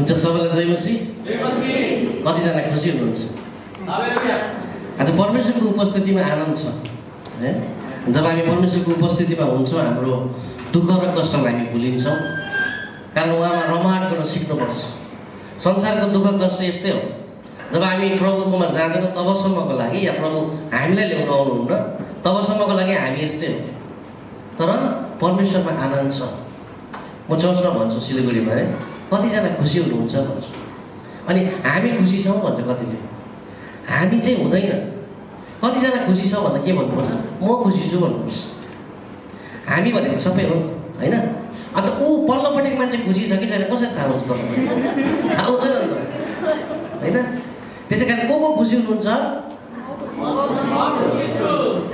हुन्छ सबैलाई जय मसी। कतिजना खुसी हुनुहुन्छ? आज परमेश्वरको उपस्थितिमा आनन्द छ है। जब हामी परमेश्वरको उपस्थितिमा हुन्छौँ हाम्रो दुःख र कष्टलाई हामी भुलिन्छौँ, कारण उहाँमा रमाट गर्न सिक्नुपर्छ। संसारको दुःख कष्ट यस्तै हो, जब हामी प्रभुकोमा जाँदैनौँ तबसम्मको लागि, या प्रभु हामीलाई ल्याउन आउनुहुन्न तबसम्मको लागि हामी यस्तै हो। तर परमेश्वरमा आनन्द छ। म चर्चमा भन्छु सिलगढीमा है, कतिजना खुसी हुनुहुन्छ भन्छु, अनि हामी खुसी छौँ भन्छ कतिले, हामी चाहिँ हुँदैन। कतिजना खुसी छ भन्दा के भन्नुपर्छ? म खुसी छु भन्नुपर्छ। हामी भनेको सबै हो होइन। अन्त ऊ पल्लोपट्टिको मान्छे खुसी छ कि छैन कसरी थाहा हुन्छ तपाईँलाई? थाहा हुँदैन नि त होइन। त्यसै कारण को खुसी हुनुहुन्छ?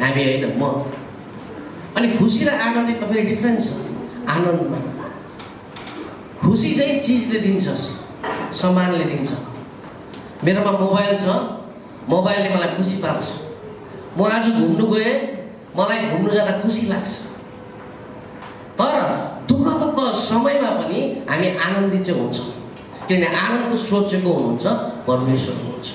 हामी होइन, म। अनि खुसी र आनन्दितमा फेरि डिफ्रेन्स छ। आनन्दमा खुसी चाहिँ चिजले दिन्छ, सामानले दिन्छ। मेरोमा मोबाइल छ, मोबाइलले मलाई खुसी पार्छ। म आज घुम्नु गएँ, मलाई घुम्नु जाँदा खुसी लाग्छ। तर दुःखको समयमा पनि हामी आनन्दित चाहिँ हुन्छौँ, किनभने आनन्दको स्रोत चाहिँ को हुनुहुन्छ? परमेश्वर हुनुहुन्छ।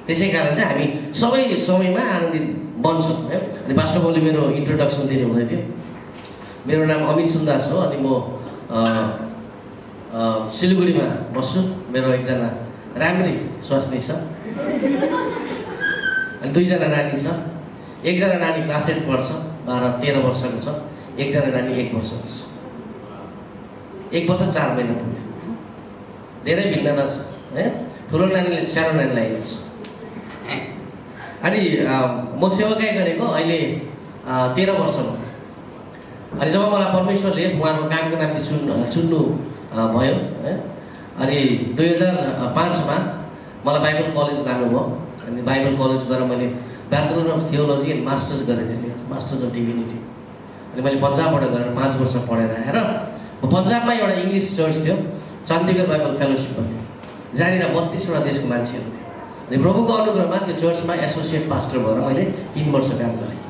त्यसै कारण चाहिँ हामी सबै समयमा आनन्दित बन्छौँ है। अनि पास्टर बाबुले मेरो इन्ट्रोडक्सन दिनुहुँदै थियो। मेरो नाम अमित सुन्दास हो, अनि म सिलगढीमा बस्छु। मेरो एकजना राम्री स्वास्नी छ, अनि दुईजना नानी छ। एकजना नानी क्लास 8 पढ्छ, 12-13 वर्षको छ। एकजना नानी 1 वर्षको छ। 1 वर्ष 4 महिना पुग्यो। धेरै भिन्नता छ है। ठुलो नानीले सानो नानीलाई हेर्छ। अनि म सेवाकाई गरेको अहिले 13 वर्षमा। अनि जब मलाई परमेश्वरले उहाँको कामको निम्ति चुन्नु भयो है, अनि 2005मा मलाई बाइबल कलेज लानुभयो। अनि बाइबल कलेज गएर मैले bachelor of theology and masters गरेको थिएँ, मास्टर्स अफ डिभिनिटी। अनि मैले पन्जाबबाट गएर 5 वर्ष पढेर आएर पन्जाबमा एउटा इङ्ग्लिस चर्च थियो, चण्डीगढ बाइबल फेलोसिप भन्ने, जहाँनिर 32वटा देशको मान्छेहरू थियो। अनि प्रभुको अनुग्रहमा त्यो चर्चमा एसोसिएट पास्टर भएर मैले 3 वर्ष काम गरेँ।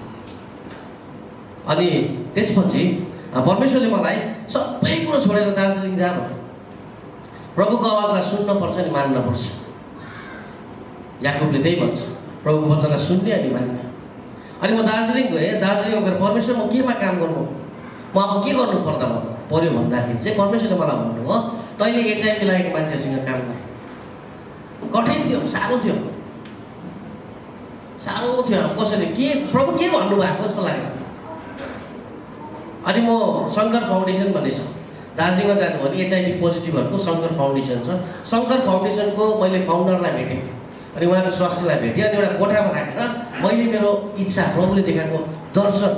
अनि त्यसपछि परमेश्वरले मलाई सबै कुरो छोडेर दार्जिलिङ जा भन्यो। प्रभुको आवाजलाई सुन्नुपर्छ अनि मान्नुपर्छ। याकुबले त्यही भन्छ, प्रभुको वचनलाई सुन्ने अनि मान्ने। अनि म दार्जिलिङ गएँ। दार्जिलिङमा गएर परमेश्वर म केमा काम गर्नु, म अब के गर्नु पर्यो भन्दाखेरि चाहिँ परमेश्वरले मलाई भन्नुभयो, तैँले एचआइभी लागेको मान्छेहरूसँग काम गर। कठिन थियो, साह्रो थियो। अब कसैले के प्रभु के भन्नुभएको जस्तो लाग्यो। अनि म शङ्कर फाउन्डेसन भन्ने छ दार्जिलिङमा जानु भने, एचआइभी पोजिटिभहरूको शङ्कर फाउन्डेसन छ। शङ्कर फाउन्डेसनको मैले फाउन्डरलाई भेटेँ, अनि उहाँको स्वास्थ्यलाई भेटेँ। अनि एउटा कोठामा राखेर मैले मेरो इच्छा, प्रभुले देखाएको दर्शन,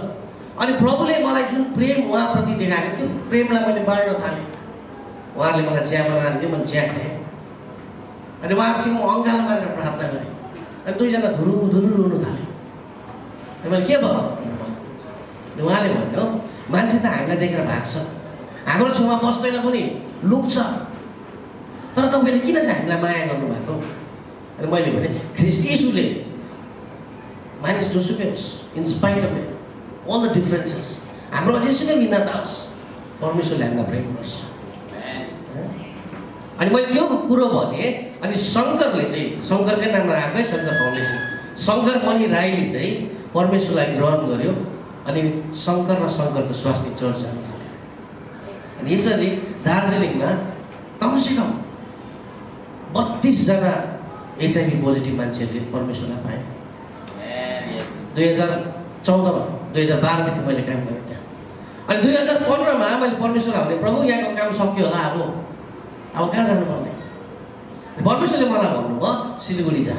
अनि प्रभुले मलाई जुन प्रेम उहाँप्रति देखाएको त्यो प्रेमलाई मैले बाँड्न थालेँ। उहाँहरूले मलाई चिया बनाएर दियो, मैले चिया खाएँ। अनि उहाँहरूसँग म अङ्गालो मारेर प्रार्थना गरेँ। अनि दुईजना धुरु रुनु थाल्यो। अनि मैले के भयो? उहाँले भन्यो, मान्छे त हामीलाई देखेर भाग्छ, हाम्रो छेउमा बस्दैन पनि, लुक्छ, तर तपाईँले किन चाहिँ हामीलाई माया गर्नुभएको? अनि मैले भने, ख्रिस्ट यीशुले मानिस जोसुकै होस्, in spite of all the differences, हाम्रो जेसुकै भिन्नता होस्, परमेश्वरले हामीलाई प्रेम गर्छ। अनि मैले त्यो कुरो भने, अनि शङ्करले चाहिँ, शङ्करकै नाममा आएकै शङ्कर फाउन्डेसन, शङ्कर मणि राईले चाहिँ परमेश्वरलाई ग्रहण गर्यो। अनि शङ्कर र शङ्करको स्वास्थ्य चर्च जानु थाल्यो। अनि यसरी दार्जिलिङमा कमसेकम 32जना एचआइभी पोजिटिभ मान्छेहरूले परमेश्वरलाई पाए। 2014मा 2012देखि मैले काम गरेँ त्यहाँ। अनि 2015मा मैले परमेश्वरलाई भने, प्रभु यहाँको काम सक्यो होला, अब कहाँ जानुपर्ने? परमेश्वरले मलाई भन्नुभयो, सिलगढी जा।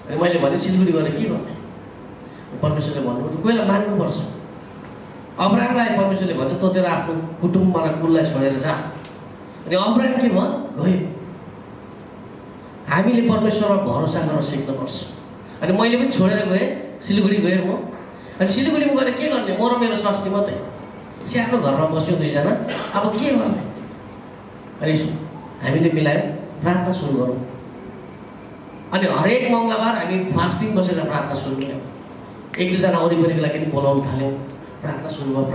अनि मैले भने, सिलगढी गएर के गर्ने? परमेश्वरले भन्नुभयो, कोही बेला मान्नुपर्छ। अब्राहमलाई परमेश्वरले भन्छ, तँ तेरो आफ्नो कुटुम्ब र कुललाई छोडेर जा। अनि अब्राहम के भयो? गयो। हामीले परमेश्वरमा भरोसा गर्न सिक्नुपर्छ। अनि मैले पनि छोडेर गएँ, सिलगढी गएँ म। अनि सिलगढीमा गएर के गर्ने? म र मेरो स्वास्नी मात्रै सानो घरमा बस्यो, 2जना। अब के गर्ने? अनि हामीले मिलायौँ, प्रार्थना सुरु गरौँ। अनि हरेक मङ्गलबार हामी फास्टिङ बसेर प्रार्थना सुरु गऱ्यौँ। 1-2जना वरिपरिको लागि पनि बोलाउन थाल्यौँ। प्रार्थना सुरु भयो।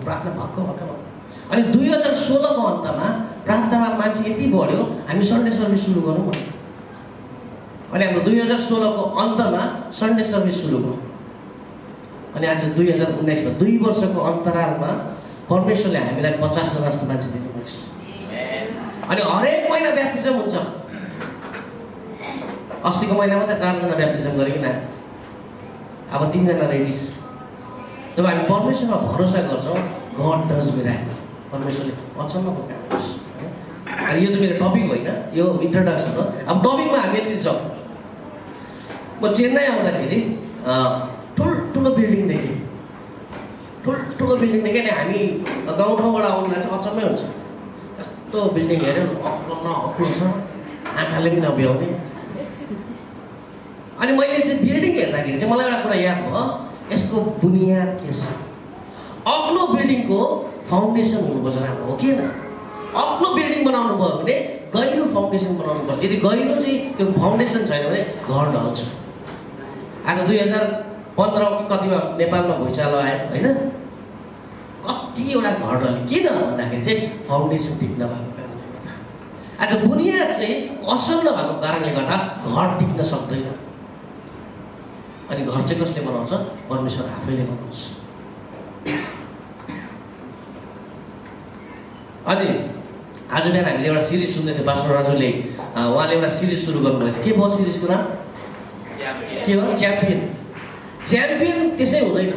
प्रार्थना भक्क भयो। अनि 2016 को अन्तमा प्रान्तमा मान्छे यति बढ्यो हामी सन्डे सर्भिस सुरु गरौँ भन्यो। अनि हाम्रो 2016 को अन्तमा सन्डे सर्भिस सुरु भयो। अनि आज 2019 मा 2 वर्षको अन्तरालमा परमेश्वरले हामीलाई 50 जना जस्तो मान्छे दिनुभएको छ। अनि हरेक महिना ब्याप्टिजम हुन्छ। अस्तिको महिनामा त 4 जना ब्याप्टिजम गरिकन अब 3 जना रेडी छ। जब हामी परमेश्वरमा भरोसा गर्छौँ, गड डज मिराकल। परमेश्वरले अचम्मको काम गर्छ। अनि यो चाहिँ मेरो टपिक होइन, यो इन्ट्रोडक्सन हो। अब टपिकमा हामी यति छौँ। म चेन्नई आउँदाखेरि ठुल्ठुलो बिल्डिङ देखेँ। ठुल्ठुलो बिल्डिङ देखेँ नि हामी गाउँठाउँबाट आउनुलाई चाहिँ अचम्मै हुन्छ। यस्तो बिल्डिङ हेऱ्यो अग्लो छ, आँखाले पनि नभ्याउने। अनि मैले चाहिँ बिल्डिङ हेर्दाखेरि चाहिँ मलाई एउटा कुरा याद भयो, यसको बुनियाद के छ। अग्लो बिल्डिङको फाउन्डेसन हुनुपर्छ राम्रो, हो कि होइन? अग्लो बिल्डिङ बनाउनु भयो भने गहिरो फाउन्डेसन बनाउनु पर्छ। यदि गहिरो चाहिँ त्यो फाउन्डेसन छैन भने घर ढल्छ। आज 2015 कतिमा नेपालमा भुइँचालो आयो होइन? कतिवटा घर ढल्यो। किन भन्दाखेरि चाहिँ फाउन्डेसन ठिक नभएको कारणले गर्दा। आज बुनियाद चाहिँ असल नभएको कारणले गर्दा घर टिक्न सक्दैन। अनि घर चाहिँ कसले बनाउँछ? परमेश्वर आफैले बनाउँछ। अनि आज बिहान हामीले एउटा सिरिज सुन्दै थियौँ। पास्टर राजुले उहाँले एउटा सिरिज सुरु गर्नुभएछ। के भयो सिरिजको नाम? के हो? च्याम्पियन। च्याम्पियन त्यसै हुँदैन।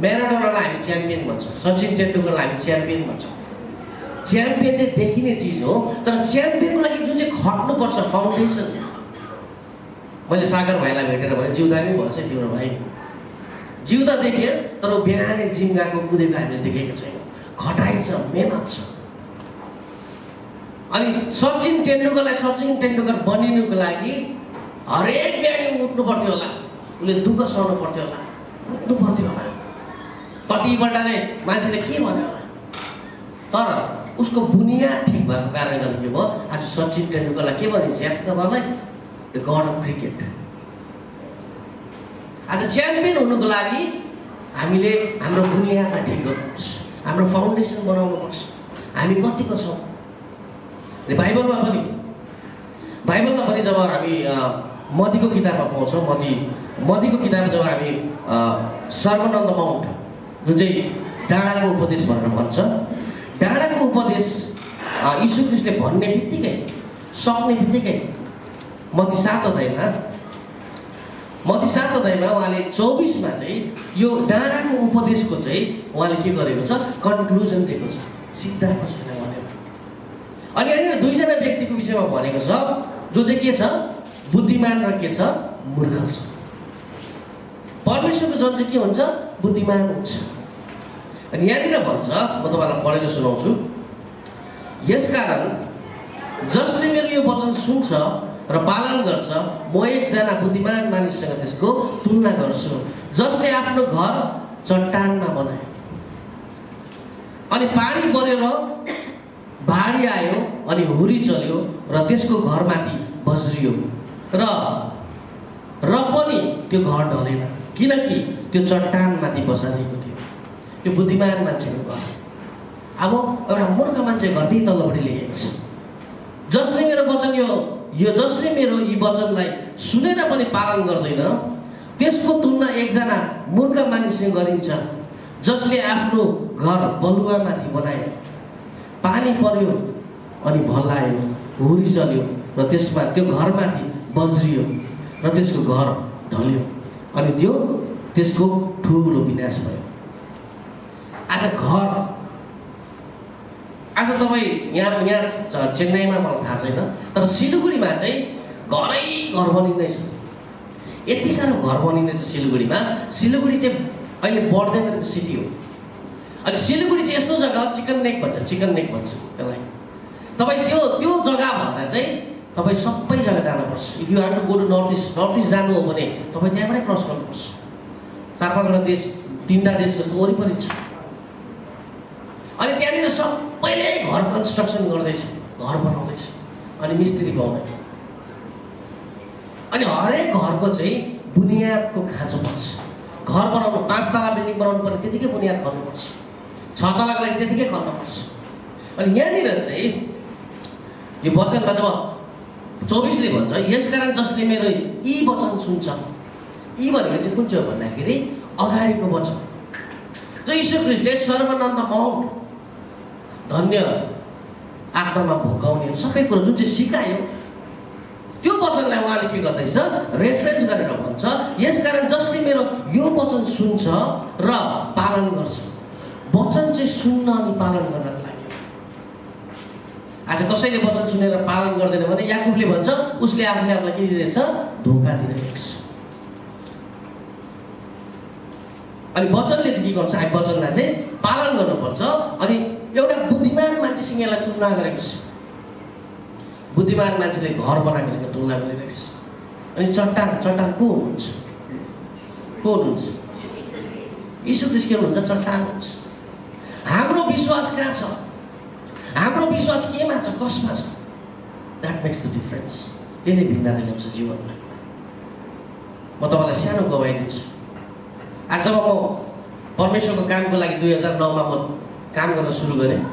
म्याराडोनालाई हामी च्याम्पियन भन्छौँ, सचिन तेन्दुलकरलाई हामी च्याम्पियन भन्छौँ। च्याम्पियन चाहिँ देखिने चिज हो, तर च्याम्पियनको लागि जुन चाहिँ खट्नुपर्छ फाउन्डेसन। मैले सागर भाइलाई भेटेर भने जिउँदा पनि भन्छ तिम्रो भाइ जिउँदा देखेँ, तर बिहानै जिम गएको कुदेको हामीले देखेको छैनौँ। खटाइ छ, मेहनत छ। अनि सचिन तेन्दुलकरलाई सचिन तेन्दुलकर बनिनुको लागि हरेक बिहान उठ्नु पर्थ्यो होला, उसले दुःख सहनु पर्थ्यो होला, उठ्नु पर्थ्यो होला। कतिपल्टले मान्छेले के भन्यो होला, तर उसको बुनियाद ठिक भएको कारणले गर्दा के भयो, आज सचिन तेन्दुलकरलाई के भनिन्छ याद छ तपाईँलाई? The god of cricket. आज च्याम्पियन हुनुको लागि हामीले हाम्रो बुनियादलाई ठिक गर्नुपर्छ, हाम्रो फाउन्डेसन बनाउनुपर्छ। हामी कतिको छौँ? बाइबलमा पनि जब हामी मतीको किताबमा पाउँछौँ, मतीको किताबमा जब हामी सर्मन अन द माउन्ट जुन चाहिँ डाँडाको उपदेश भनेर भन्छ, डाँडाको उपदेश यीशु ख्रीष्टले भन्ने बित्तिकै सक्ने बित्तिकै मती 7 अध्यायमा उहाँले 24 मा चाहिँ यो डाँडाको उपदेशको चाहिँ उहाँले के गरेको छ? कन्क्लुजन दिएको छ, सिद्धान्त छैन भनेर। अनि यहाँनिर 2 जना व्यक्तिको विषयमा भनेको छ जो चाहिँ के छ? बुद्धिमान र के छ? मूर्ख छ। परमेश्वरको जन चाहिँ के हुन्छ? बुद्धिमान हुन्छ। अनि यहाँनिर भन्छ, म तपाईँलाई पढेर सुनाउँछु। यसकारण जसले मेरो यो वचन सुन्छ र पालन गर्छ, म एकजना बुद्धिमान मानिससँग त्यसको तुलना गर्छु, जसले आफ्नो घर चट्टानमा बनायो। अनि पानी परेर बाढी आयो अनि हुरी चल्यो र त्यसको घरमाथि बज्रियो र पनि त्यो घर ढलेन, किनकि त्यो चट्टानमाथि बसालिएको थियो। त्यो बुद्धिमान मान्छेको घर। अब एउटा मूर्ख मान्छे घर त्यही तल्लोपट्टि लेखेको छ। जसले मेरो वचन जसले मेरो यी वचनलाई सुनेर पनि पालन गर्दैन, त्यसको तुलना एकजना मूर्ख मानिससँग गरिन्छ, जसले आफ्नो घर बलुवामाथि बनायो। पानी पर्यो अनि भल्लायो, हुरी चल्यो र त्यो घरमाथि बज्रियो र त्यसको घर ढल्यो अनि त्यसको ठुलो विनाश भयो। आज तपाईँ यहाँ चेन्नईमा मलाई थाहा छैन, तर सिलगढीमा चाहिँ घरै घर बनिँदैछ। यति साह्रो घर बनिँदैछ सिलगढीमा। सिलगढी चाहिँ अहिले बढ्दै गरेको सिटी हो। अनि सिलगढी चाहिँ यस्तो जग्गा हो, चिकन नेक भन्छ त्यसलाई। तपाईँ त्यो जग्गा भएर चाहिँ तपाईँ सबै जग्गा जानुपर्छ। If you have to go to north east जानु हो भने तपाईँ त्यहाँबाटै क्रस गर्नुपर्छ। 4-5 देश, 3टा देश जस्तो वरिपरि छ। अनि त्यहाँनिर सबैले घर कन्स्ट्रक्सन गर्दैछ, घर बनाउँदैछ, अनि मिस्त्री पाउँदैन। अनि हरेक घरको चाहिँ बुनियादको खाँचो पर्छ। घर बनाउनु 5 तला बिल्डिङ बनाउनु पर्ने त्यतिकै बुनियाद गर्नुपर्छ। छ तलाकको लागि त्यतिकै गर्नुपर्छ। अनि यहाँनिर चाहिँ यो वचनमा जब 24ले भन्छ यसकारण जसले मेरो यी वचन सुन्छ, यी भनेको चाहिँ कुन चाहिँ हो भन्दाखेरि अगाडिको वचन जो यीशु ख्रीष्टले सर्वनन्द माउन्ट धन्य आत्मामा भोकाउने सबै कुरो जुन चाहिँ सिकायो त्यो वचनलाई उहाँले के गर्दैछ रेफरेन्स गरेर भन्छ यसकारण जसले मेरो यो वचन सुन्छ र पालन गर्छ। वचन चाहिँ सुन्न अनि पालन गर्नको लागि। आज कसैले वचन सुनेर पालन गर्दैन भने याकुबले भन्छ उसले आफूले आफूलाई के दिइरहेछ धोका दिइरहेको छ। अनि वचनले चाहिँ के गर्छ वचनलाई चाहिँ पालन गर्नुपर्छ। अनि एउटा बुद्धिमान मान्छेसँग यसलाई तुलना गरेको छ। बुद्धिमान मान्छेले घर बनाएकोसँग तुलना गरिरहेको छ। अनि चट्टान को हुनुहुन्छ? को हुनुहुन्छ? यीशु ख्रीष्ट के हुनुहुन्छ? चट्टान हुन्छ। हाम्रो विश्वास कहाँ छ? हाम्रो विश्वास केमा छ? कसमा छ? That makes the difference. त्यसले भिन्नता ल्याउँछ जीवनमा। म तपाईँलाई सानो गवाई दिन्छु। आज जब म परमेश्वरको कामको लागि 2009मा म काम गर्न सुरु गरेँ,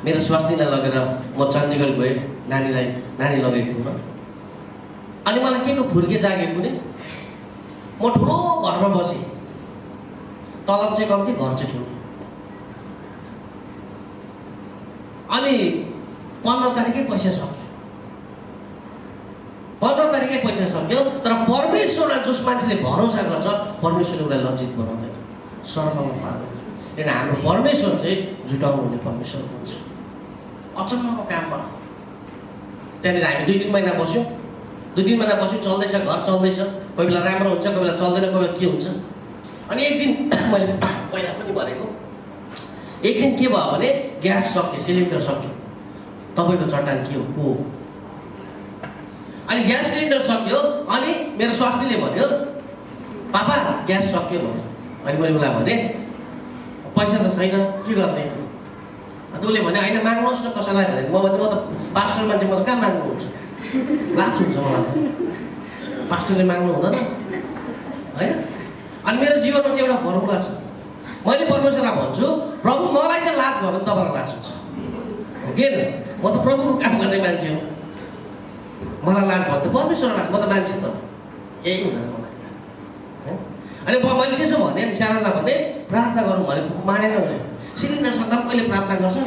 मेरो स्वास्नीलाई लगेर म चण्डीगढ गएँ। नानी लगेको थिएँ म। अनि मलाई के को फुर्के जाग्यो कुनै म ठुलो घरमा बसेँ। तलब चाहिँ कम्ती, घर चाहिँ ठुलो। अनि 15 तारिकै पैसा सक्यो। 15 तारिकै पैसा सक्यो। तर परमेश्वरलाई जस मान्छेले भरोसा गर्छ परमेश्वरले उसलाई लज्जित बनाउँदैन, स्वर्गमा पार्दैन। किन हाम्रो परमेश्वर चाहिँ झुटाउनु हुने परमेश्वर हुन्छ। अचम्मको काम भयो। त्यहाँनिर हामी 2-3 महिना बस्यौँ। 2-3 महिना बस्यौँ, चल्दैछ, घर चल्दैछ। कोही बेला राम्रो हुन्छ, कोही बेला चल्दैन, कोही बेला के हुन्छ। अनि एक दिन मैले पहिला पनि भनेको, एक दिन के भयो भने ग्यास सक्यो, सिलिन्डर सक्यो। तपाईँको चट्टान के हो? अनि ग्यास सिलिन्डर सक्यो। अनि मेरो स्वास्नीले भन्यो पापा ग्यास सक्यो भन्यो। अनि मैले उसलाई भने पैसा त छैन, के गर्ने? अन्त उसले भने होइन माग्नुहोस् न कसैलाई भने। म त पास्टर मान्छे, म त कहाँ माग्नुहुन्छ? लाज हुन्छ मलाई। पास्टरले माग्नु हुँदैन होइन। अनि मेरो जीवनमा चाहिँ एउटा फर्मुला छ। मैले परमेश्वरलाई भन्छु प्रभु मलाई चाहिँ लाज भन्नु तपाईँलाई लाज हुन्छ हो कि? म त प्रभुको काम गर्ने मान्छे हो। मलाई लाज भन्दा परमेश्वरलाई, म त मान्छे त केही हुँदैन मलाई। अनि मैले त्यसो भने सानोलाई भने प्रार्थना गरौँ भने मानेन उसले। सिलिन्डर सक्दा पनि कहिले प्रार्थना गर्छ?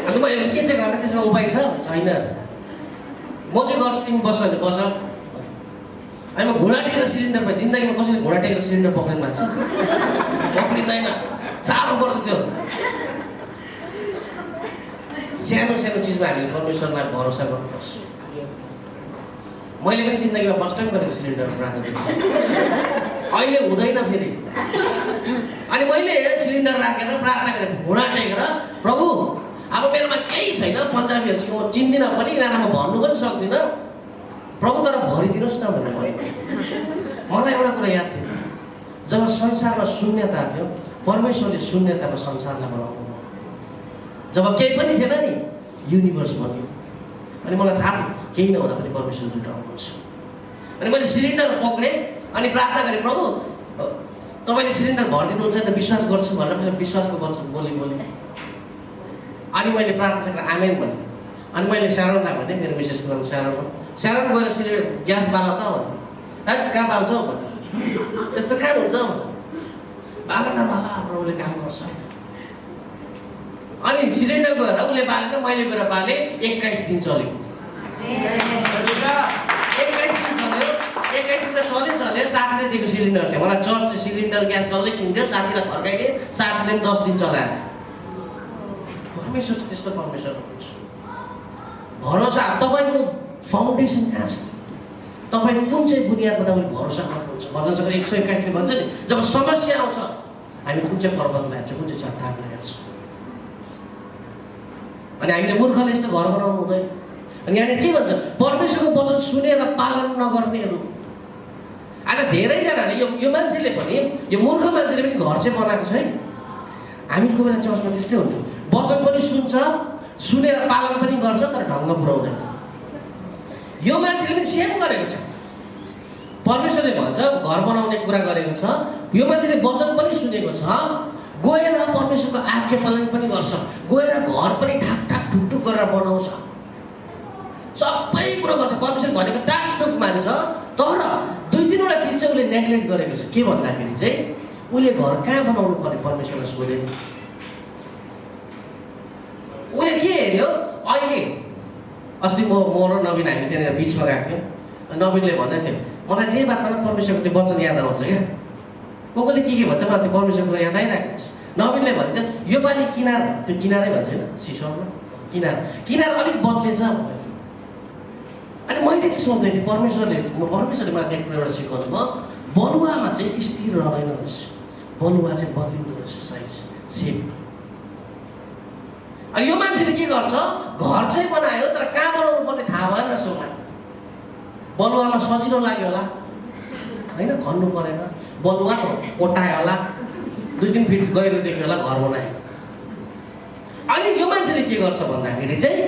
अन्त मैले के चाहिँ गर्ने? त्यसमा उपाय छ? छैन। म चाहिँ गर्छु, तिमी बस्छ भने बस। अनि म घुँडा टेकेर सिलिन्डर भयो। जिन्दगीमा कसैले घुँडा टेकेर सिलिन्डर पक्रिनु मान्छे पक्रिँदैन। साह्रो पर्छ त्यो। सानो सानो चिजमा हामीले परमेश्वरलाई भरोसा गर्नुपर्छ। मैले पनि जिन्दगीमा फर्स्ट टाइम गरेको सिलिन्डर प्रार्थना गरेँ। अहिले हुँदैन फेरि। अनि मैले सिलिन्डर राखेर प्रार्थना गरेँ, घुँडा टेकेर प्रभु अब मेरोमा केही छैन, पन्जाबीहरूसँग म चिन्दिनँ पनि, यिनीहरूलाई म भन्नु पनि सक्दिनँ, प्रभु तर भरिदिनुहोस् न भनेर भने। मलाई एउटा कुरा याद थियो, जब संसारमा शून्यता थियो परमेश्वरले शून्यतामा संसारलाई बनाउनु भयो। जब केही पनि थिएन नि युनिभर्स बन्यो। अनि मलाई थाहा थियो केही नहुँदा पनि परमेश्वर जुटाउनुहुन्छ। अनि मैले सिलिन्डर पक्रेँ अनि प्रार्थना गरेँ प्रभु तपाईँले सिलिन्डर भरिदिनुहुन्छ त विश्वास गर्छु भनेर मैले विश्वासको वचन बोलेँ। अनि मैले प्रार्थना गरेर आमेन भने। अनि मैले स्यारोनलाई भने, मेरो मिसेसको नाम स्यारोन गएर सिलिन्डर ग्यास बाला त भने कहाँ बाल्छ भने यस्तो कहाँ हुन्छ बाला नबाला प्रभुले काम गर्छ। अनि सिलिन्डर गएर उसले बालेको, मैले गएर बालेँ। 21 दिन चल्यो। 21 दिन चल्यो। 21 दिन त चल्यो। साथीले दिएको सिलिन्डर थियो मलाई। जसले सिलिन्डर ग्यास डल्लै किन्थ्यो, साथीलाई फर्काइदिएँ। साथीले 10 दिन चलायो। परमेश्वर चाहिँ त्यस्तो परमेश्वर हुनुहुन्छ। भरोसा तपाईँको फाउन्डेसन कहाँ छ? तपाईँ कुन चाहिँ बुनियादमा तपाईँले भरोसा गर्नुहुन्छ? भजन सङ्ग्रह 121 ले भन्छ नि जब समस्या आउँछ हामी कुन चाहिँ पर्वतलाई हेर्छौँ, कुन चाहिँ चट्टानलाई हेर्छौँ। अनि हामीले मूर्खले यस्तो घर बनाउनु हुँदैन। अनि यहाँनिर के भन्छ? परमेश्वरको वचन सुनेर पालन नगर्नेहरू। आज धेरैजनाले यो मान्छेले पनि, यो मूर्ख मान्छेले पनि घर चाहिँ बनाएको छैन। हामी कोही बेला चर्चमा त्यस्तै हुन्छौँ, वचन पनि सुन्छ, सुनेर पालन पनि गर्छ, तर ढङ्ग पुऱ्याउँदैन। यो मान्छेले पनि सेम गरेको छ। परमेश्वरले भन्छ घर बनाउने कुरा गरेको छ, यो मान्छेले वचन पनि सुनेको छ, गएर परमेश्वरको आज्ञा पालन पनि गर्छ, गएर घर पनि ठाक ठाक ठुकठुक गरेर बनाउँछ, सबै कुरो गर्छ, परमेश्वर भनेको टाकटुक मान्छ। तर 2-3वटा चिज चाहिँ उसले नेग्लेक्ट गरेको छ। के भन्दाखेरि चाहिँ उसले घर कहाँ बनाउनु पर्ने परमेश्वरलाई सोधेन। उसले के हेऱ्यो, अहिले अस्ति म र नवीन हामी त्यहाँनिर बिचमा गएको थियौँ। नवीनले भन्दै थियो मलाई जे बात मात्र परमेश्वरको त्यो वचन याद आउँछ क्या। कसले के भन्छ मलाई त्यो परमेश्वरको कुरा याद आइरहेको छ। नवीनले भन्थ्यो यो पालि किनार, त्यो किनारै भन्छ होइन सिसौमा किनार अलिक बदलेछ। अनि मैले चाहिँ सोच्दै थिएँ परमेश्वरले मलाई एक कुरा एउटा सिकाउनु भयो, बलुवामा चाहिँ स्थिर रहँदैन रहेछ, बलुवा चाहिँ बदलिँदो रहेछ साइज सेप। अनि यो मान्छेले के गर्छ, घर चाहिँ बनायो तर कहाँ बनाउनु पर्ने थाहा भएन सोमा। बलुवामा सजिलो लाग्यो होला होइन, खन्नु परेन, बलुवा कोटायो होला, 2-3 फिट गहिरो देख्यो होला, घर बनायो। अनि यो मान्छेले के गर्छ भन्दाखेरि चाहिँ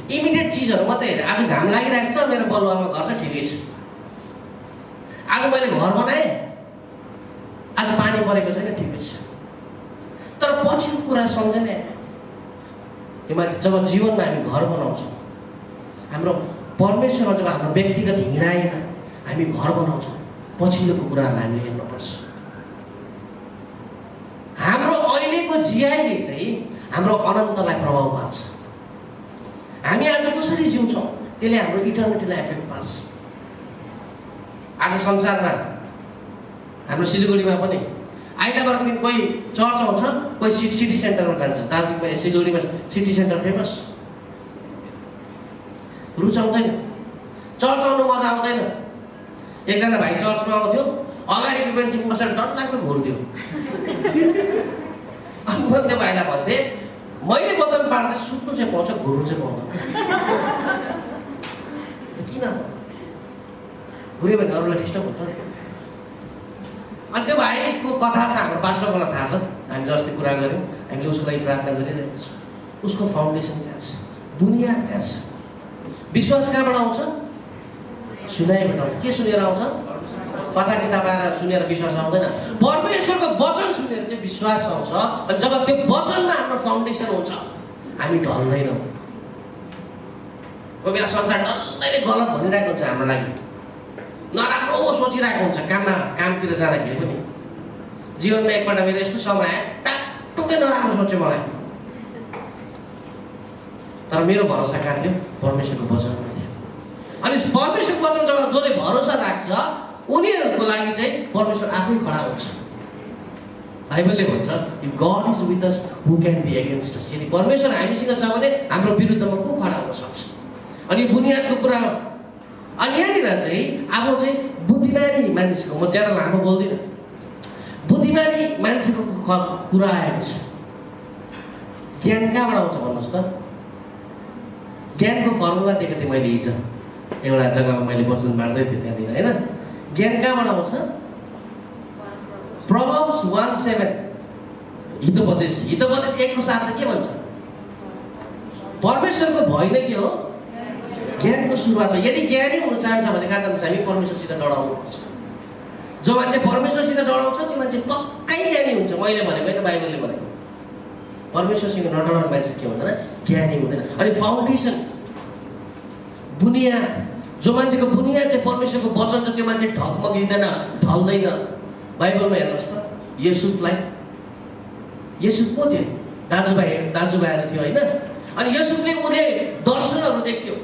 इमिडिएट चिजहरू मात्रै हेरेँ। आज घाम लागिरहेको छ, मेरो बलुवामा घर छ, ठिकै छ। आज मैले घर बनाएँ, आज पानी परेको छैन, ठिकै छ। तर पछिको कुरा सम्झने यो मान्छे जब जीवनमा हामी घर बनाउँछौँ, हाम्रो परमेश्वरमा जब हाम्रो व्यक्तिगत हिँडाइमा हामी घर बनाउँछौँ, पछिल्लोको कुराहरूलाई हामीले हेर्नुपर्छ। हाम्रो अहिलेको जियाइले चाहिँ हाम्रो अनन्तलाई प्रभाव पार्छ। हामी आज कसरी जिउँछौँ त्यसले हाम्रो इटर्निटीलाई एफेक्ट पार्छ। आज संसारमा हाम्रो सिलगढीमा पनि आइतबारको दिन कोही चर्च आउँछ, कोही सिटी सेन्टरमा जान्छ। दार्जिलिङमा सिलगढीमा सिटी सेन्टर फेमस, रुचाउँदैन, चर्च आउनु मजा आउँदैन। एकजना भाइ चर्चमा आउँथ्यो, अगाडिको बेन्चिङ बसेर डरलाग्दो घुर्थ्यो। अनि म त्यो भाइलाई भन्थेँ मैले वचन पार्दै सुत्नु चाहिँ पाउँछ, घुर्नु चाहिँ पाउँदैन। किन घुऱ्यो भने अरूलाई डिस्टर्ब हुन्छ। अनि त्यो भाइको कथा छ, हाम्रो पास्टरलाई थाहा छ, हामीले अस्ति कुरा गऱ्यौँ, हामीले उसको लागि प्रार्थना गरिरहेको छौँ। उसको फाउन्डेसन कहाँ छ, बुनियाद कहाँ छ, विश्वास कहाँबाट आउँछ, सुनाइबाट आउँछ। के सुनेर आउँछ, कथा किताब आएर सुनेर विश्वास आउँदैन, परमेश्वरको वचन सुनेर चाहिँ विश्वास आउँछ। अनि जब त्यो वचनमा हाम्रो फाउन्डेसन हुन्छ हामी ढल्दैनौँ। कोही बेला संसार डल्लै गलत भनिरहेको हुन्छ, हाम्रो लागि नराम्रो सोचिरहेको हुन्छ, कामतिर जाँदाखेरि पनि। जीवनमा एकपल्ट मेरो यस्तो समय आयो, टाक्टुकै नराम्रो सोच्यो मलाई, तर मेरो भरोसा कहाँ थियो, परमेश्वरको वचनमा थियो। अनि परमेश्वरको वचन जब जसले भरोसा राख्छ उनीहरूको लागि चाहिँ परमेश्वर आफै खडा हुन्छ। बाइबलले भन्छ if God is with us who can be against us. यदि परमेश्वर हामीसँग छ भने हाम्रो विरुद्धमा को खडा हुन सक्छ। अनि बुनियादको कुरा हो। अनि यहाँनिर चाहिँ अब चाहिँ बुद्धिमानी मान्छेको, म ज्यादा लामो बोल्दिनँ, बुद्धिमानी मान्छेको कुरा आएको छ। ज्ञान कहाँबाट आउँछ भन्नुहोस् त? ज्ञानको फर्मुला दिएको थिएँ मैले हिजो एउटा जग्गामा, मैले वचन बाँड्दै थिएँ त्यहाँनिर होइन। ज्ञान कहाँबाट आउँछ? प्रोभर्ब्स 1:7 हितोपदेश 1को 7ले के भन्छ? परमेश्वरको भय नै के हो? ज्ञानको सुरुवात हो। यदि ज्ञानी हुन चाहन्छ भने कहाँ जान्छ? हामी परमेश्वरसित डराउनुपर्छ। जो मान्छे परमेश्वरसित डराउँछ त्यो मान्छे पक्कै ज्ञानी हुन्छ। मैले भनेको होइन, बाइबलले भनेको। परमेश्वरसित नडराउने मान्छे के हुँदैन? ज्ञानी हुँदैन। अनि फाउन्डेसन, बुनियाद, जो मान्छेको बुनियाद चाहिँ परमेश्वरको वचन छ त्यो मान्छे ढकमकिँदैन, ढल्दैन। बाइबलमा हेर्नुहोस् त, यसुफ को थियो? दाजुभाइहरू थियो होइन। अनि यसुफले उसले दर्शनहरू देख्थ्यो।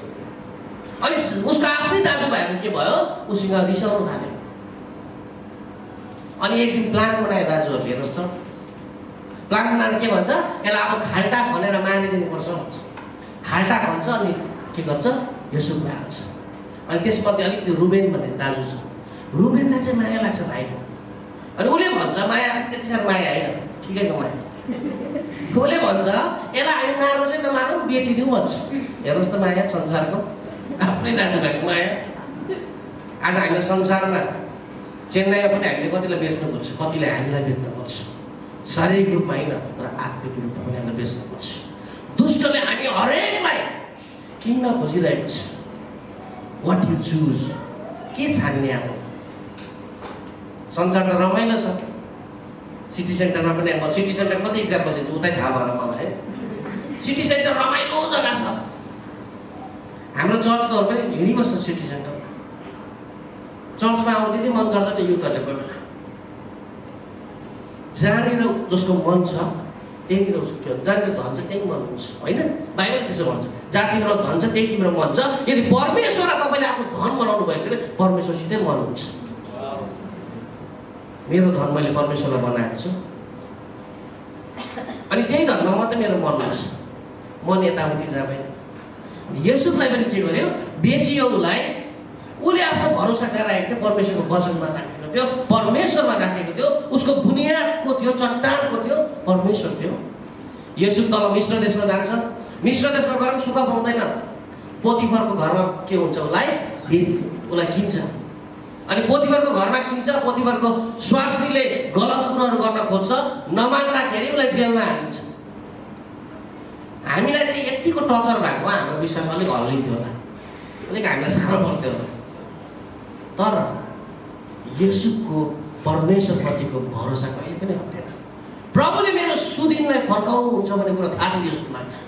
अनि उसको आफ्नै दाजुभाइहरू के भयो? उसँग रिसाउनु थाल्यो। अनि एक दिन प्लान बनायो दाजुहरूले। हेर्नुहोस् त, प्लान बनाएर के भन्छ? यसलाई अब खाल्टा खनेर मानिदिनुपर्छ भन्छ। खाल्टा खन्छ अनि के गर्छ? यसुफलाई हाल्छ। अनि त्यसमध्ये अलिकति रुबेन भन्ने दाजु छ, रुबेनलाई चाहिँ माया लाग्छ भाइको। अनि उसले भन्छ, माया त्यति साह्रो माया होइन, ठिकैको माया। उसले भन्छ यसलाई हामी मार्नु चाहिँ नमारौँ, बेचिदिउँ भन्छ। हेर्नुहोस् त माया संसारको, आफ्नै दाजुभाइको माया। आज हामीले संसारमा चेन्नईमा पनि हामीले कतिलाई बेच्नुपर्छ, कतिलाई हामीलाई बेच्नुपर्छ। शारीरिक रूपमा होइन तर आत्मिक रूपमा पनि हामीलाई बेच्नुपर्छ। दुष्टले हामी हरेकलाई किन्न खोजिरहेको छ। वाट यु चुज, के छान्ने अब? संसारमा रमाइलो छ। सिटी सेन्टरमा पनि म सिटी सेन्टर कति इक्जाम्पल दिन्छु उतै थाहा भएर मलाई है। सिटी सेन्टर रमाइलो जग्गा छ। हाम्रो चर्चकोहरू पनि हिँडिबस्छ सिटी सेन्टर। चर्चमा आउँदै मन गर्दैन युथहरूले कोही बेला। जहाँनिर जसको मन छ त्यहीँनिर उसको के हुन्छ, जहाँनिर धन छ त्यही मन हुन्छ होइन? बाइबल त्यसो भन्छ, जहाँ तिम्रो धन छ त्यही तिम्रो मन छ। यदि परमेश्वरलाई तपाईँले आफ्नो धन बनाउनु भएको छ भने परमेश्वरसितै मन हुन्छ। मेरो धन मैले परमेश्वरलाई बनाएको छु अनि त्यही धनमा मात्रै मेरो मन हुन्छ। मन यताउति जाँदैन। यसुलाई पनि के गर्यो? बेचियो उसलाई। उसले आफ्नो भरोसा कहाँ राखेको थियो? परमेश्वरको वचनमा राखेको थियो, परमेश्वरमा राखेको थियो। उसको बुनियादको थियो, चट्टानको थियो परमेश्वर थियो। यसु तल मिश्र देशमा जान्छ। मिश्र देशमा गएर सुख पाउँदैन। पोतिफरको घरमा के हुन्छ? उसलाई किन्छ। अनि पोतिफरको घरमा किन्छ। पोतिफरको स्वास्नीले गलत कुराहरू गर्न खोज्छ, नमान्दाखेरि उसलाई जेलमा हालिन्छ। हामीलाई चाहिँ यतिको टर्चर भएको हाम्रो विश्वास अलिक हल्लिन्थ्यो होला, अलिक हामीलाई साह्रो पर्थ्यो होला। तर येशूको परमेश्वरप्रतिको भरोसा कहिले पनि हटेन। प्रभुले मेरो सुदिनलाई फर्काउनुहुन्छ भन्ने कुरा थाहा थियो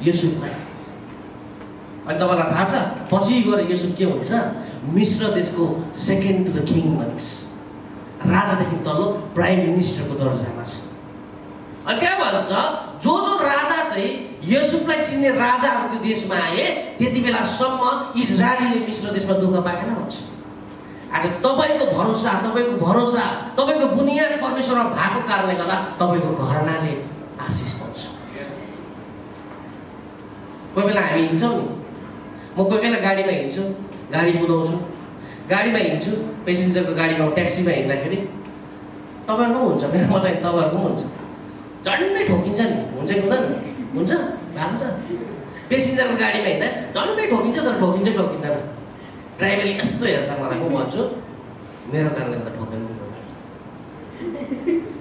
येशूलाई। अनि तपाईँलाई थाहा छ पछि गएर येशू के हुन्छ? मिश्र देशको सेकेन्ड टु द किङ भनिन्छ। राजादेखि तल्लो प्राइम मिनिस्टरको दर्जामा छ। अनि त्यहाँ भन्छ जो राजा चाहिँ येशूलाई चिन्ने राजाहरू त्यो देशमा आए त्यति बेलासम्म इजरायलीले मिश्र देशमा दुःख पाएन भन्छ। आज तपाईँको बुनियाद परमेश्वरमा भएको कारणले गर्दा तपाईँको घरनाले आशिष पाउँछ। कोही बेला हामी हिँड्छौँ नि, म कोही बेला गाडीमा हिँड्छु, गाडी कुदाउँछु, गाडीमा हिँड्छु, पेसेन्जरको गाडीमा ट्याक्सीमा हिँड्दाखेरि तपाईँहरूको हुन्छ, मेरो मात्रै तपाईँहरूको पनि हुन्छ। झन्डै ठोकिन्छ नि, हुन्छ कि हुँदैन? हुन्छ, भएको छ। पेसेन्जरको गाडीमा हिँड्दा झन्डै ठोकिन्छ, तर ठोकिँदैन। ड्राइभरले यस्तो हेर्छ मलाई, म भन्छु मेरो कारणले गर्दा ठोकेन।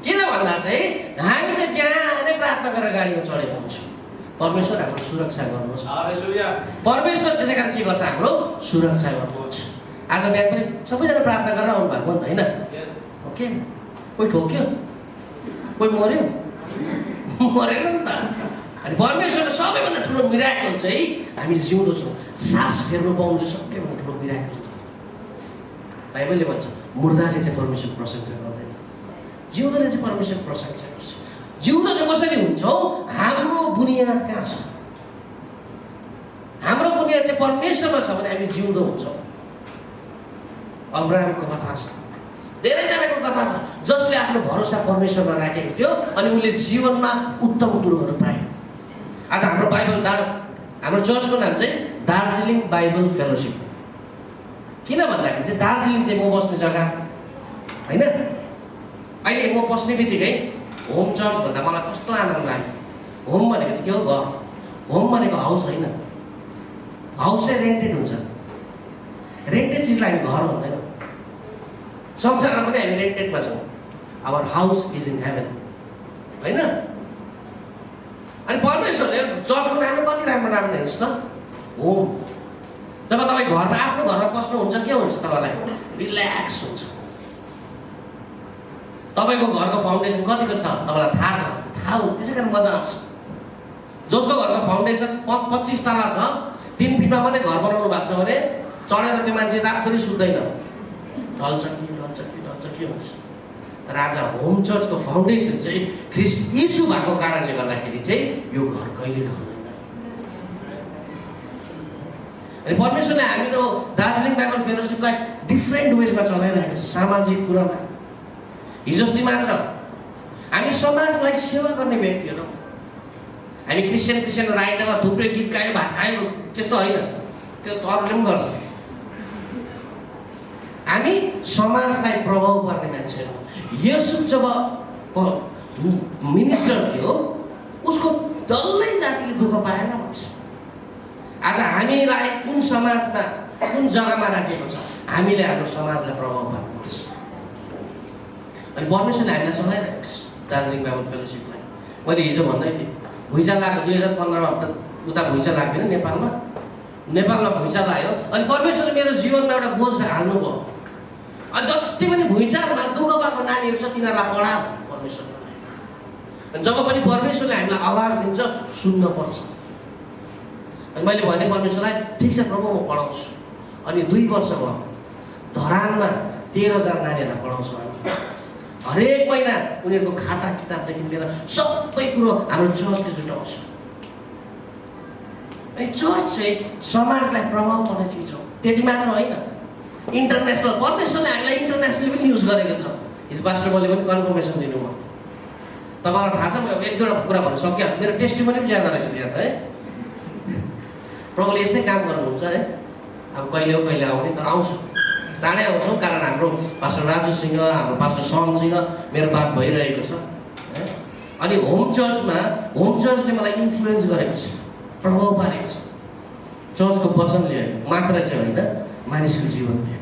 किन भन्दा चाहिँ हामी चाहिँ बिहानै प्रार्थना गरेर गाडीमा चढेको हुन्छौँ, परमेश्वर हाम्रो सुरक्षा गर्नुहोस्। परमेश्वर त्यसै कारण के गर्छ? हाम्रो सुरक्षा गर्नुहुन्छ। आज बिहान पनि सबैजना प्रार्थना गरेर आउनु भएको नि त होइन? ओके, कोही ठोक्यो, कोही मऱ्यो, मरेन नि त। अनि परमेश्वरले सबैभन्दा ठुलो मिराकल चाहिँ हामी जिउँदो छौँ, सास फेर्नु पाउनु चाहिँ सबैभन्दा ठुलो मिराकल। बाइबलले भन्छ मुर्दाले चाहिँ परमेश्वरको प्रशंसा गर्दैन, जिउँदोले चाहिँ परमेश्वरको प्रशंसा गर्छ। जिउँदो चाहिँ कसरी हुन्छौँ? हाम्रो बुनियाद कहाँ छ? हाम्रो बुनियाद चाहिँ परमेश्वरमा छ भने हामी जिउँदो हुन्छौँ। अब्राहमको कथा छ, धेरैजनाको कथा छ जसले आफ्नो भरोसा परमेश्वरमा राखेको थियो अनि उनले जीवनमा उत्तम कुरोहरू पाए। आज हाम्रो हाम्रो चर्चको नाम चाहिँ दार्जिलिङ बाइबल फेलोसिप। किन भन्दाखेरि चाहिँ दार्जिलिङ चाहिँ म बस्ने जग्गा होइन। अहिले म बस्ने बित्तिकै होम चर्च भन्दा मलाई कस्तो आनन्द लाग्यो। होम भनेको चाहिँ के हो? घर। होम भनेको हाउस होइन। हाउस चाहिँ रेन्टेड हुन्छ। रेन्टेड चिजलाई हामी घर भन्दैनौँ। संसारमा पनि हामी रेन्टेडमा छौँ। Our house is in heaven होइन। अनि परमेश्वरले चर्चको नाम कति राम्रो नाम हेर्नुहोस् त, होम। जब तपाईँ घरमा आफ्नो घरमा बस्नुहुन्छ के हुन्छ? तपाईँलाई रिल्याक्स हुन्छ। तपाईँको घरको फाउन्डेसन कतिको छ तपाईँलाई थाहा हुन्छ, त्यसै कारण मजा आउँछ। जसको घरको फाउन्डेसन 25 तला छ, 3 फिटमा मात्रै घर बनाउनु भएको छ भने चढेर त्यो मान्छे रातभरि सुत्दैन, ढल्छ के हुन्छ। तर आज होम चर्चको फाउन्डेसन चाहिँ ख्रिस्ट यीशु भएको कारणले गर्दाखेरि चाहिँ यो घर कहिले ढल्दैन। अनि परमेश्वरले हाम्रो दार्जिलिङ बाइबल फेलोसिपलाई डिफ्रेन्ट वेजमा चलाइरहेको छ। सामाजिक कुरामा हिजो अस्ति मात्र हामी समाजलाई सेवा गर्ने व्यक्तिहरू। हामी क्रिस्चियनहरू आइतबार थुप्रै गीत गायो, भात खायो, त्यस्तो होइन, त्यो अरूले पनि गर्छ। हामी समाजलाई प्रभाव पार्ने मान्छेहरू। येशू जब मिनिस्टर थियो उसको डल्लै जातिले दुःख पाएन भन्छ। आज हामीलाई कुन समाजमा कुन जग्गामा राखेको छ? हामीले हाम्रो समाजलाई प्रभाव पार्नुपर्छ। अनि परमेश्वरले हामीलाई चलाइरहेको छ दार्जिलिङ बाइबल फेलोसिपलाई। मैले हिजो भन्दै थिएँ भुइँचालो लाग्यो 2015मा उता भुइँचालो लाग्दैन नेपालमा भुइँचालो आयो। अनि परमेश्वरले मेरो जीवनमा एउटा बोझ हाल्नुभयो। अनि जति पनि भुइँचालोमा दुःख पाएको नानीहरू छ तिनीहरूलाई पढा परमेश्वरले। अनि जब पनि परमेश्वरले हामीलाई आवाज दिन्छ सुन्न पर्छ। अनि मैले भने परमेश्वरलाई ठिक छ प्रभु म पढाउँछु। अनि 2 वर्ष भयो धरानमा 13,000 नानीहरूलाई पढाउँछौँ हामी। हरेक महिना उनीहरूको खाता किताबदेखि लिएर सबै कुरो हाम्रो चर्चले जुटाउँछ। अनि चर्च चाहिँ समाजलाई प्रभाव पर्ने चिज हो। त्यति मात्र होइन, इन्टरनेसनल परमेश्वरले हामीलाई इन्टरनेसनल पनि युज गरेको छ। हिज पास्टरले पनि कन्फर्मेसन दिनुभयो। तपाईँलाई थाहा छ म 1-2 कुरा भन्न सक्यो, मेरो टेस्टिमोनी पनि ज्यादा रहेछ त्यहाँ त है। प्रभुले यस्तै काम गर्नुहुन्छ है। अब कहिले हो कहिले आउने, तर आउँछु, चाँडै आउँछौँ। कारण हाम्रो पास्टर राजुसँग हाम्रो पास्टर सनसँग मेरो बात भइरहेको छ है। अनि होम चर्चले मलाई इन्फ्लुएन्स गरेको छ, प्रभाव पारेको छ। चर्चको वचनले मात्र चाहिँ होइन, मानिसको जीवनले।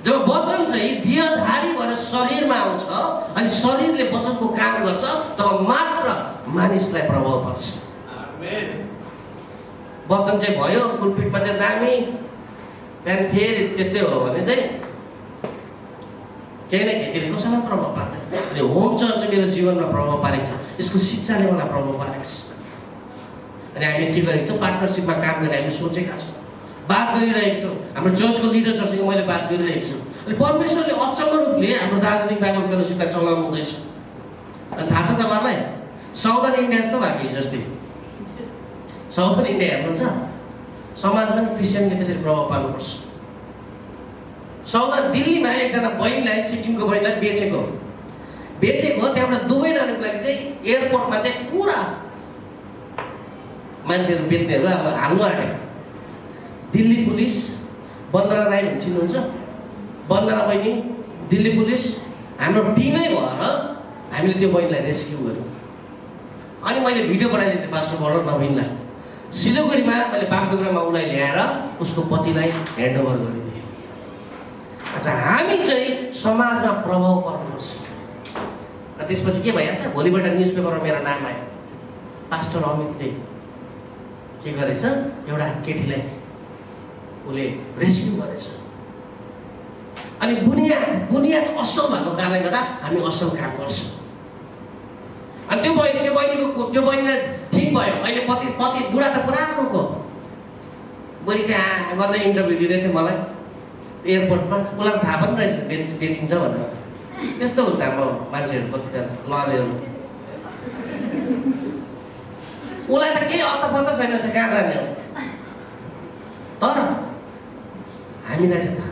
जब वचन चाहिँ देहधारी भएर शरीरमा आउँछ अनि शरीरले वचनको काम गर्छ तब मात्र मानिसलाई प्रभाव पर्छ। वचन चाहिँ भयो पुलपिटमा चाहिँ दामी, त्यहाँदेखि फेरि त्यस्तै हो भने चाहिँ केही न केहीले कसैलाई प्रभाव पार्दैन। अनि होम चर्चले मेरो जीवनमा प्रभाव पारेको छ, यसको शिक्षाले मलाई प्रभाव पारेको छ। अनि हामी के गरेको छौँ, पार्टनरसिपमा काम गरेर हामी सोचेका छौँ, बात गरिरहेको छौँ। हाम्रो चर्चको लिडर्सहरूसँग मैले बात गरिरहेको छु। अनि परमेश्वरले अचम्म रूपले हाम्रो दार्जिलिङ बाइबल फेलोसिपलाई चलाउनु हुँदैछ। अनि थाहा छ तपाईँहरूलाई, साउदर्न इन्डिया जस्तो भएको हिजो अस्ति साउदर्न इन्डिया हेर्नुहुन्छ, समाजमा पनि क्रिस्चियनले त्यसरी प्रभाव पार्नुपर्छ। साउदर्न दिल्लीमा एकजना बहिनीलाई, सिक्किमको बहिनीलाई बेचेको त्यहाँबाट दुबई लानुको लागि चाहिँ एयरपोर्टमा चाहिँ पुरा मान्छेहरू बेच्नेहरू अब हाल्नु आँटे। दिल्ली पुलिस, वन्दना राई चिन्नुहुन्छ, वन्दना बहिनी, दिल्ली पुलिस हाम्रो टिमै भएर हामीले त्यो बहिनीलाई रेस्क्यु गऱ्यौँ। अनि मैले भिडियो पठाइदिएको थिएँ पास्टरबाट नवीनलाई। सिलगढीमा मैले बागडोग्रामा उसलाई ल्याएर उसको पतिलाई ह्यान्डओभर गरिदिएँ। अच्छा, हामी चाहिँ समाजमा प्रभाव पर्नुपर्छ। त्यसपछि के भइहाल्छ, भोलिपल्ट न्युज पेपरमा मेरो नाम आयो, पास्टर अमितले के गरेछ, एउटा केटीलाई उसले रेस्क्यु गरेछ। अनि बुनियाद असल भएको कारणले गर्दा हामी असल काम गर्छौँ। अनि त्यो बहिनीलाई ठिक भयो, अहिले पति बुढा त पुरानोको बुढी चाहिँ गर्दै इन्टरभ्यू दिँदै थियो मलाई एयरपोर्टमा। उसलाई थाहा पनि रहेछ बेचिन्छ भनेर। त्यस्तो हुन्छ हाम्रो मान्छेहरू कतिजना लरेहरू। उसलाई त केही अत्ता छैन, कहाँ जाने हो। तर हामीलाई चाहिँ थाहा।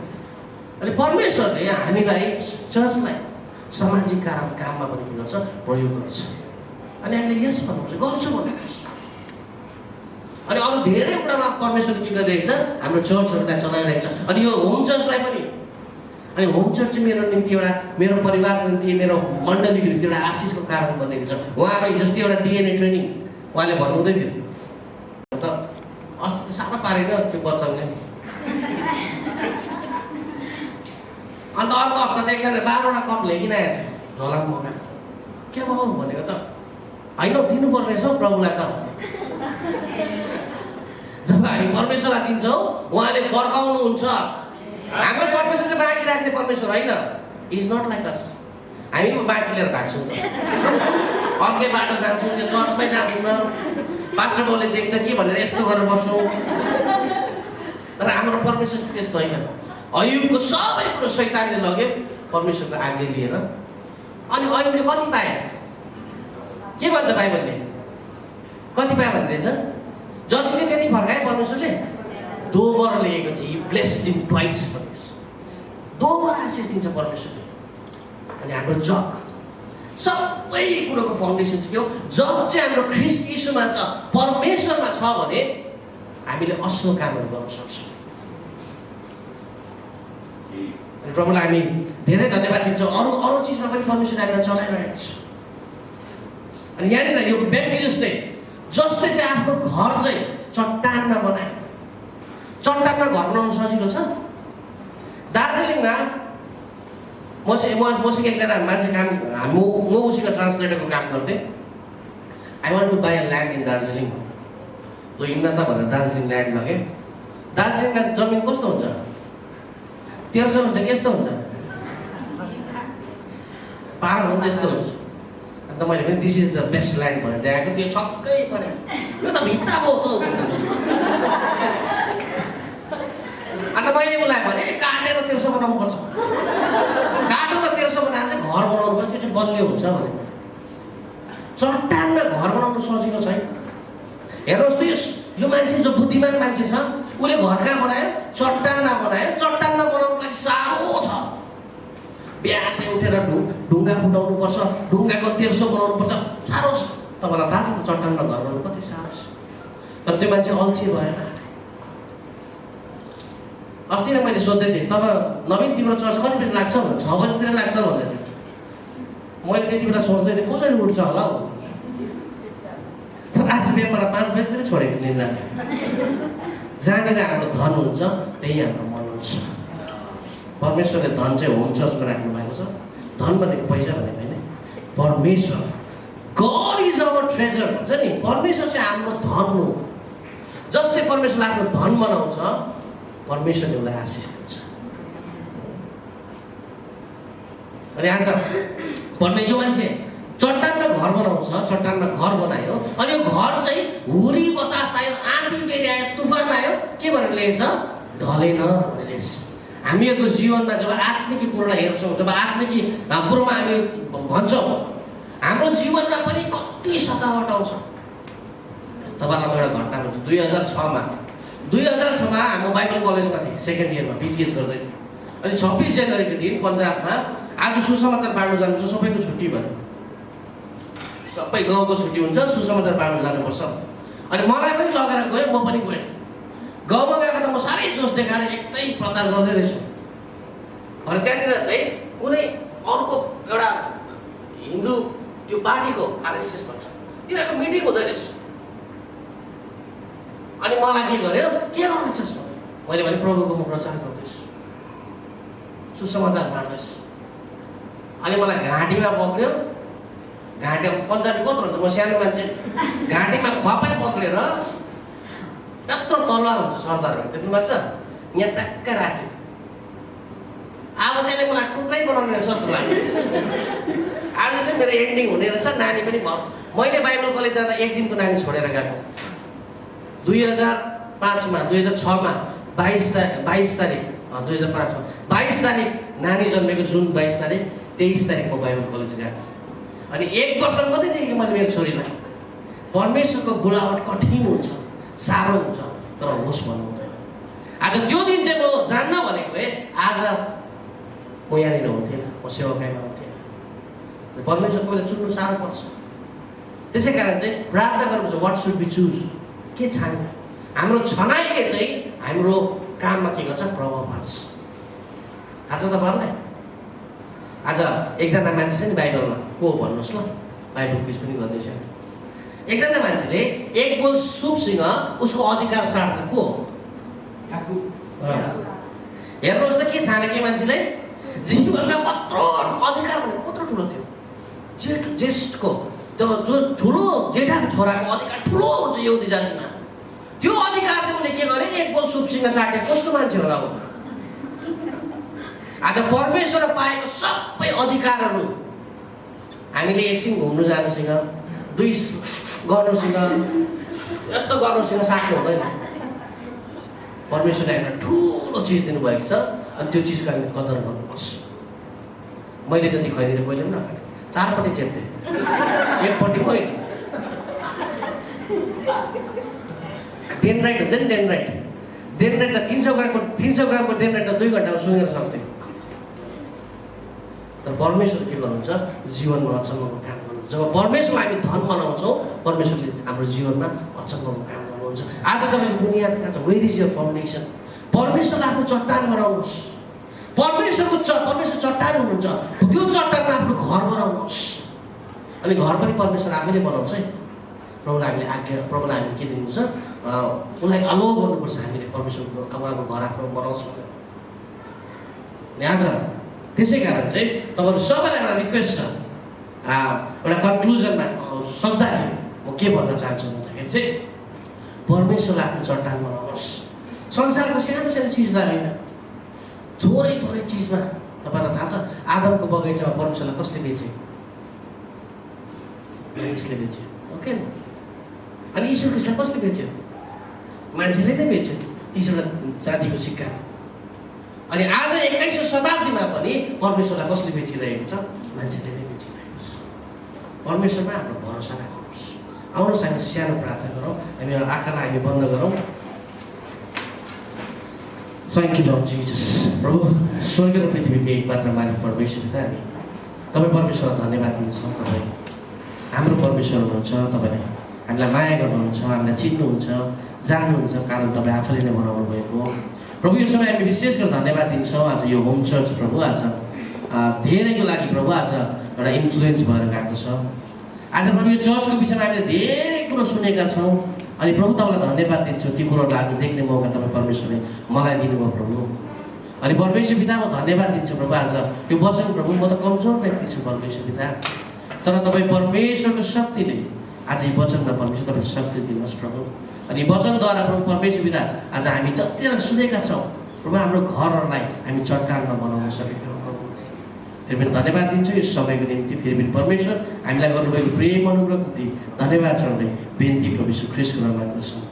अनि परमेश्वरले हामीलाई चर्चलाई सामाजिक काममा पनि के गर्छ, प्रयोग गर्छ। अनि हामीले यस भन्नुपर्छ, गर्छु भन्नुपर्छ। अनि अरू धेरै कुरामा परमेश्वरले के गरिरहेको छ, हाम्रो चर्चहरूलाई चलाइरहेको छ। अनि यो होम चर्चलाई पनि, अनि होम चर्च चाहिँ मेरो निम्ति एउटा, मेरो परिवारको निम्ति, मेरो मण्डलीको निम्ति एउटा आशिषको कारण बनेको छ। उहाँहरू जस्तै एउटा डिएनए ट्रेनिङ उहाँले भन्नुहुँदै थियो त, अस्ति त साह्रो पारेन त्यो बच्चाले। अन्त अर्को हप्ता त एकजना 12वटा कप ल्याइकन आएछ झोलामा मगाएको। के भयो भनेको त, होइन दिनुपर्ने रहेछ प्रभुलाई त। जब हामी परमेश्वरलाई दिन्छौँ उहाँले फर्काउनुहुन्छ। हाम्रो परमेश्वर चाहिँ बाँकी राख्ने परमेश्वर होइन, इज नट लाइक अस। हामी बाँकी लिएर भाग्छौँ त, अर्कै बाटो जान्छौँ, त्यो चर्चमै जाँदैनौँ। पास्टर बाउले देख्छ कि भनेर यस्तो गरेर बस्छौँ। तर हाम्रो परमेश्वर त्यस्तो होइन। अयुबको सबै कुरो शैतानले लग्यो परमेश्वरको आज्ञा लिएर। अनि अयुबले कति पाए, के भन्छ बाइबलले, कति पाए भन्ने रहेछ, जति थियो त्यति फर्काए परमेश्वरले। दोबर लिएको छ, ही ब्लेस्ड हिम ट्वाइस भनेको छ। दोबर आशिष दिन्छ परमेश्वरले। अनि हाम्रो जग, सबै कुरोको फाउन्डेसन चाहिँ के हो, जग चाहिँ हाम्रो ख्रीष्ट यीशुमा छ, परमेश्वरमा छ भने हामीले असल कामहरू गर्न सक्छौँ। अनि प्रभुलाई हामी धेरै धन्यवाद दिन्छौँ। अरू चिजमा पनि परमेश्वरले हामीलाई चलाइरहेको छ। अनि यहाँनिर यो व्यक्ति जस्तै चाहिँ आफ्नो घर चाहिँ चट्टानमा बनाए। चट्टानमा घर बनाउनु सजिलो छ। दार्जिलिङमा मसित एकजना मान्छे काम, म उसित ट्रान्सलेटरको काम गर्थेँ। I want to buy a land in Darjeeling. त्यो हिँड्न त भनेर दार्जिलिङ ल्यान्ड लगेँ। दार्जिलिङमा जमिन कस्तो हुन्छ, 1300 हुन्छ कि यस्तो हुन्छ पार भन्दा यस्तो हुन्छ। अन्त मैले पनि this is the best land भनेर देखाएको त्यो छक्कै पऱ्यो यो त भित्ता बोको। अन्त मैले उसलाई भने काटेर 1300 बनाउनु पर्छ, काटेर 1300 बनाएर चाहिँ घर बनाउनु पर्छ, त्यो चाहिँ बलियो हुन्छ भने। चट्टानमा घर बनाउनु सजिलो छैन। हेर्नुहोस् त यो मान्छे जो बुद्धिमान मान्छे छ उसले घर कहाँ बनायो, चट्टानमा बनायो। चट्टानमा बनाउनुको लागि साह्रो छ। बिहानै उठेर ढुङ्गा फुटाउनु पर्छ, ढुङ्गाको 1300 बनाउनु पर्छ, साह्रो छ। तपाईँलाई थाहा छ त चट्टानमा घर बनाउनु कति साह्रो छ। तर त्यो मान्छे अल्छी भएन। अस्ति नै मैले सोध्दै थिएँ तब नवीन तिम्रो चर्च कति बजी लाग्छ भने 6 बजीतिर लाग्छ भन्दै थियो। मैले त्यति बेला सोच्दै थिएँ कसरी उठ्छ होला हौ। आज बेलुका 5 बजीतिर छोडेको निन्द्रा। जहाँनिर हाम्रो धन हुन्छ त्यही हाम्रो मन हुन्छ। परमेश्वरले धन चाहिँ होम चर्चमा राख्नु भएको छ। धन भनेको पैसा भनेको होइन, परमेश्वर गड इज आवर ट्रेजर भन्छ नि। परमेश्वर चाहिँ हाम्रो धन हो। जसले परमेश्वरले आफ्नो धन बनाउँछ परमेश्वरले उसलाई आशिष दिन्छ। अनि आज परमेश्वर यो मान्छे चट्टानमा घर बनाउँछ, चट्टानमा घर बनायो। अनि यो घर चाहिँ हुरी बतास आयो, आँधी बेरी आयो, तुफान आयो, के भनेर लेख्छ ढलेन भनेर लेख्छ। हामीहरूको जीवनमा जब आत्मिक कुरोलाई हेर्छौँ, जब आत्मिक कुरोमा हामी भन्छौँ हाम्रो जीवनमा पनि कति सतावट आउँछ। तपाईँलाई म एउटा घटना भन्छु। 2006मा हाम्रो बाइबल कलेजमा थिएँ, सेकेन्ड इयरमा बिटिएच गर्दै थिएँ। अनि 26 जनवरीको दिन पन्जाबमा आज सुसमाचार बाँड्नु जानुपर्छ, सबैको छुट्टी भयो। सबै गाउँको छुट्टी हुन्छ, सुसमाचार बाँड्नु जानुपर्छ। अनि मलाई पनि लगेर गयो, म पनि गएँ। गाउँमा गएर त म साह्रै जोस देखाएर एकदमै प्रचार गर्दै रहेछु। अनि त्यहाँनिर चाहिँ कुनै अर्को एउटा हिन्दू त्यो पार्टीको आरएसएस भन्छ तिनीहरूको मिटिङ हुँदै रहेछ। अनि मलाई के गर्यो, के गर्दैछस्? मैले भने प्रभुको म प्रचार गर्दैछु, सुसमाचार बाँड्दैछु। अनि मलाई घाँटीमा पक्रियो। घाँटी पन्जाबी कत्रो हुन्छ, म सानो मान्छे, घाँटीमा खपै पक्रेर यत्रो तलवार हुन्छ सरदारहरू देख्नु भएको छ, यहाँ ट्याक्क राख्यो। अब चाहिँ मलाई टुक्रै बनाउने रहेछ जस्तो लाग्यो। आज चाहिँ मेरो एन्डिङ हुने रहेछ। नानी पनि भयो। मैले बाइबल कलेज जाँदा 1 दिनको नानी छोडेर गएको। 2006मा 22 तारिक 2005मा 22 तारिक नानी जन्मेको, जुन 22 तारिक 23 तारिक म बाइबल कलेज गएको। अनि 1 वर्ष मात्रै देखेँ मैले मेरो छोरीलाई। परमेश्वरको बोलावट कठिन हुन्छ, साह्रो हुन्छ, तर होस् भन्नु हुँदैन। आज त्यो दिन चाहिँ म जान्न भनेको भए आज म यहाँनिर हुन्थेन, म सेवाकाईमा हुन्थेन। परमेश्वर कोहीले चुन्नु साह्रो पर्छ। त्यसै कारण चाहिँ प्रार्थना गर्नुपर्छ, वाट सुड बी चुज, के छान्ने। हाम्रो छनाइले चाहिँ हाम्रो काममा के गर्छ, प्रभाव पार्छ। थाहा छ तपाईँहरूलाई? आज एकजना मान्छे छ नि बाइबलमा, को भन्नुहोस् ल, बाइबल क्विज पनि गर्दैछ। एकजना मान्छेले एक बोल सुपसँग उसको अधिकार साट्छ। को? हेर्नुहोस् त के छाने के मान्छेले, जीवनमा कत्रो अधिकार भनेको कत्रो ठुलो थियो। जेठको जो ठुलो जेठाको छोराको अधिकार ठुलो हुन्छ यहुदी जातिमा। त्यो अधिकार चाहिँ उसले के गरे, एक बोल सुपसँग साटे। कस्तो मान्छे होला हो? आज परमेश्वर पाएको सबै अधिकारहरू हामीले एकछिन घुम्नु जानुसँग, 2 गर्नुसँग, यस्तो गर्नुसँग साट्नु हुँदैन। परमेश्वरले हामीलाई ठुलो चिज दिनुभएको छ, अनि त्यो चिजको हामीले कदर गर्नुपर्छ। मैले जति खैदिएर कहिले पनि नखाने, 4पट्टि चेप्थेँ, एकपट्टि मैले डेनराइट हुन्छ नि, डेनराइट त 300 ग्रामको डेनराइट त 2 घन्टामा सुँगेर सक्थेँ। तर परमेश्वर के गर्नुहुन्छ, जीवनमा अचम्मको काम गर्नुहुन्छ। जब परमेश्वरलाई हामी धन बनाउँछौँ, परमेश्वरले हाम्रो जीवनमा अचम्मको काम गर्नुहुन्छ। आज तपाईँको बुनियाद कहाँ छ? Where is your foundation? परमेश्वरलाई आफ्नो चट्टान बनाउनुहोस्। परमेश्वर चट्टान हुनुहुन्छ, त्यो चट्टानमा आफ्नो घर बनाउनुहोस्। अनि घर पनि परमेश्वर आफैले बनाउँछ है। प्रभुलाई हामीले आज्ञा, प्रभुलाई हामीले के दिनुहुन्छ, उसलाई अलो गर्नुपर्छ। हामीले परमेश्वरको उहाँको घर आफ्नो बनाउँछौँ। आज त्यसै कारण चाहिँ तपाईँहरू सबैलाई एउटा रिक्वेस्ट छ, एउटा कन्क्लुजनमा सक्दाखेरि म के भन्न चाहन्छु भन्दाखेरि चाहिँ परमेश्वरलाई आफ्नो चट्टान बनाउनुहोस्। संसारको सानो सानो चिजलाई होइन, थोरै थोरै चिजमा तपाईँलाई थाहा छ आदमको बगैँचामा परमेश्वरलाई कसले बेच्यो? मानिसले बेच्यो, ओके। अनि यीशु ख्रीष्टलाई कसले बेच्यो? मान्छेले नै बेच्यो, 30वटा जातिको सिक्का। अनि आज 21औं शताब्दीमा पनि परमेश्वरलाई कसले बेचिरहेको छ? मान्छेले नै बेचिरहेको छ। परमेश्वरमा हाम्रो भरोसा राख्नुपर्छ। आउनुहोस् हामी सानो प्रार्थना गरौँ, हामी आँखालाई हामी बन्द गरौँ। Thank you lord Jesus. प्रभु स्वर्ग र पृथ्वीको एकमात्र मालिक परमेश्वर पिता, तपाईँ परमेश्वरलाई धन्यवाद दिन्छौँ। तपाईँ हाम्रो परमेश्वर हुनुहुन्छ, तपाईँले हामीलाई माया गर्नुहुन्छ, हामीलाई चिन्नुहुन्छ, जान्नुहुन्छ, कारण तपाईँ आफैले नै बनाउनु भएको हो। प्रभु यो समय हामी विशेष गरी धन्यवाद दिन्छौँ। आज यो होम चर्च प्रभु आज धेरैको लागि प्रभु आज एउटा इन्फ्लुएन्स भएर गएको छ। आज प्रभु यो चर्चको विषयमा हामीले धेरै कुरो सुनेका छौँ। अनि प्रभु तपाईँलाई धन्यवाद दिन्छु, ती कुरोहरू आज देख्ने मौका तपाईँ परमेश्वरले मलाई दिनुभयो प्रभु। अनि परमेश्वर पिताको धन्यवाद दिन्छु प्रभु। आज यो वचन प्रभु म त कमजोर व्यक्ति छु परमेश्वर पिता, तर तपाईँ परमेश्वरको शक्तिले आज यो वचनमा परमेश्वर तपाईँले शक्ति दिनुहोस् प्रभु। अनि वचनद्वारा प्रभु परमेश्वर पिता आज हामी जतिलाई सुनेका छौँ प्रभु हाम्रो घरहरूलाई हामी चट्टानमा बनाउन सकेका हौँ प्रभु। फेरि पनि धन्यवाद दिन्छु यो समयको निम्ति। फेरि पनि परमेश्वर हामीलाई गर्नुभएको प्रेम अनुग्रहको निम्ति धन्यवाद छ। बिन्ती प्रभु यीशु ख्रीष्टको नाममा गर्छौँ।